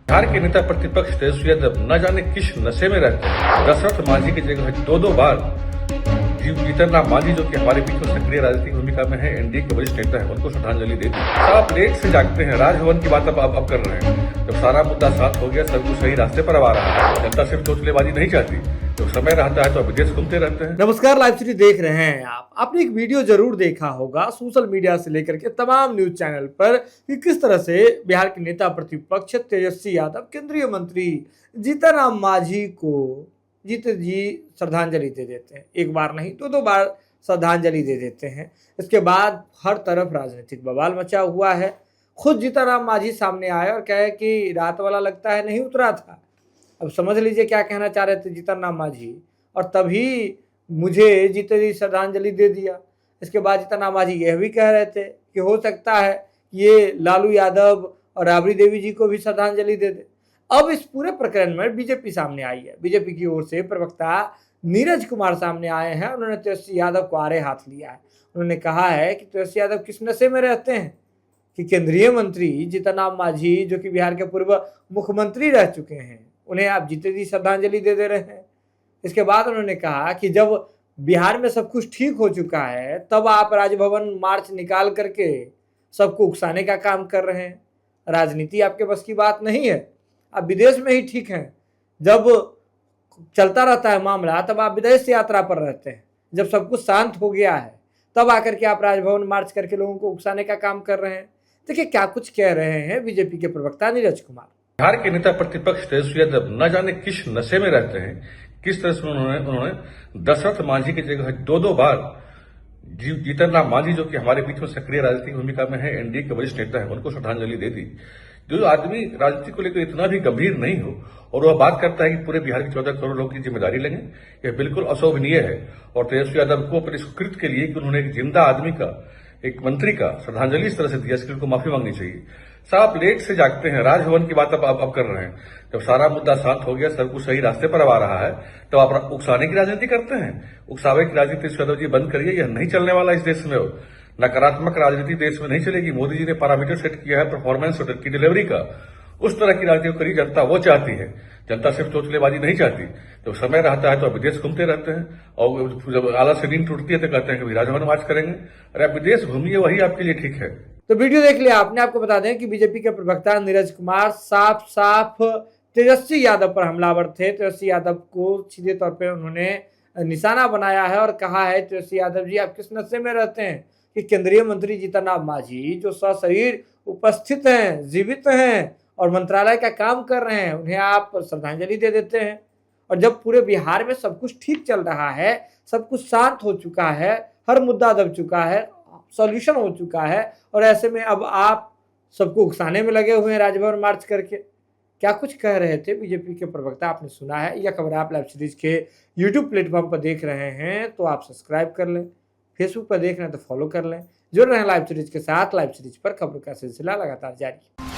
बिहार के नेता प्रतिपक्ष तेजस्वी यादव न जाने किस नशे में रहते हैं। दशरथ मांझी की जगह दो बार जीतन राम मांझी, जो कि हमारे बीच में सक्रिय राजनीतिक भूमिका में है, एनडीए के वरिष्ठ नेता है, उनको श्रद्धांजलि देती है। आप लेट से जागते हैं, राजभवन की बात अब कर रहे हैं। जब सारा मुद्दा साफ हो गया, सब कुछ सही रास्ते पर आ रहा है, जनता सिर्फ चोचलेबाजी नहीं चाहती। तो समय रहता है तो विदेश घूमते रहते हैं। नमस्कार, लाइव सीरीज देख रहे हैं आप। आपने एक वीडियो जरूर देखा होगा सोशल मीडिया से लेकर के तमाम न्यूज चैनल पर कि किस तरह से बिहार के नेता प्रतिपक्ष तेजस्वी यादव केंद्रीय मंत्री जीतन राम मांझी को जीत जी श्रद्धांजलि दे देते हैं। एक बार नहीं, दो बार श्रद्धांजलि दे देते हैं। इसके बाद हर तरफ राजनीतिक बवाल मचा हुआ है। खुद जीतन राम मांझी सामने आए और कहे कि रात वाला लगता है नहीं उतरा था। अब समझ लीजिए क्या कहना चाह रहे थे जीतन राम मांझी, और तभी मुझे जीते जी श्रद्धांजलि दे दिया। इसके बाद जीतन राम मांझी यह भी कह रहे थे कि हो सकता है ये लालू यादव और राबड़ी देवी जी को भी श्रद्धांजलि दे दे। अब इस पूरे प्रकरण में बीजेपी सामने आई है। बीजेपी की ओर से प्रवक्ता नीरज कुमार सामने आए हैं। उन्होंने तेजस्वी यादव को आड़े हाथ लिया है। उन्होंने कहा है कि तेजस्वी यादव किस नशे में रहते हैं कि केंद्रीय मंत्री जीतन राम मांझी, जो कि बिहार के पूर्व मुख्यमंत्री रह चुके हैं, उन्हें आप जीते जी श्रद्धांजलि दे रहे हैं। इसके बाद उन्होंने कहा कि जब बिहार में सब कुछ ठीक हो चुका है तब आप राजभवन मार्च निकाल करके सबको उकसाने का काम कर रहे हैं। राजनीति आपके बस की बात नहीं है। आप विदेश में ही ठीक हैं। जब चलता रहता है मामला तब आप विदेश यात्रा पर रहते हैं। जब सब कुछ शांत हो गया है तब आकर के आप राजभवन मार्च करके लोगों को उकसाने का काम कर रहे हैं। देखिए क्या कुछ कह रहे हैं बीजेपी के प्रवक्ता नीरज कुमार। बिहार के नेता प्रतिपक्ष तेजस्वी यादव न जाने किस नशे में रहते हैं, किस तरह से उन्होंने दशरथ मांझी की जगह दो बार जीतन राम मांझी, जो कि हमारे बीच में सक्रिय राजनीतिक भूमिका में है, एनडीए के वरिष्ठ नेता है, उनको श्रद्धांजलि दे दी। जो आदमी राजनीति को लेकर इतना भी गंभीर नहीं हो और वह बात करता है कि पूरे बिहार के 14 करोड़ लोगों की जिम्मेदारी लेंगे, यह बिल्कुल अशोभनीय है। और तेजस्वी यादव को अपने कृत्य के लिए कि उन्होंने एक जिंदा आदमी का, एक मंत्री का श्रद्धांजलि इस तरह से दिया, इसके लिए उनको माफी मांगनी चाहिए। साहब लेट से जागते हैं, राजभवन की बात अब कर रहे हैं। जब सारा मुद्दा शांत हो गया, सब कुछ सही रास्ते पर आ रहा है, तो आप उकसाने की राजनीति करते हैं। उकसावे की राजनीति यादव जी बंद करिए, यह नहीं चलने वाला इस देश में। नकारात्मक राजनीति देश में नहीं चलेगी। मोदी जी ने पैरामीटर सेट किया है परफॉर्मेंस की डिलीवरी का। उस तरह की राजनीति करी जनता वो चाहती है। जनता सिर्फ चोचलेबाजी नहीं चाहती। जब समय रहता है तो विदेश घूमते रहते हैं, और जब आलस से नींद टूटती है तो कहते हैं कि राजभवन मार्च करेंगे। अरे आप विदेश घूमिए, वही आपके लिए ठीक है। तो वीडियो देख लिया आपने। आपको बता दें कि बीजेपी के प्रवक्ता नीरज कुमार साफ तेजस्वी यादव पर हमलावर थे। तेजस्वी यादव को सीधे तौर पर उन्होंने निशाना बनाया है और कहा है, तेजस्वी यादव जी आप किस नशे में रहते हैं कि केंद्रीय मंत्री जीतन राम मांझी, जो सशरीर उपस्थित हैं, जीवित हैं और मंत्रालय का काम कर रहे हैं, उन्हें आप श्रद्धांजलि दे देते हैं। और जब पूरे बिहार में सब कुछ ठीक चल रहा है, सब कुछ शांत हो चुका है, हर मुद्दा दब चुका है, सॉल्यूशन हो चुका है, और ऐसे में अब आप सबको उकसाने में लगे हुए हैं राजभवन मार्च करके। क्या कुछ कह रहे थे बीजेपी के प्रवक्ता, आपने सुना है। यह खबर आप लाइव सीरीज के यूट्यूब प्लेटफॉर्म पर देख रहे हैं तो आप सब्सक्राइब कर लें, फेसबुक पर देख रहे हैं तो फॉलो कर लें। जुड़ रहे हैं लाइव सीरीज के साथ। लाइव सीरीज पर खबरों का सिलसिला लगातार जारी है।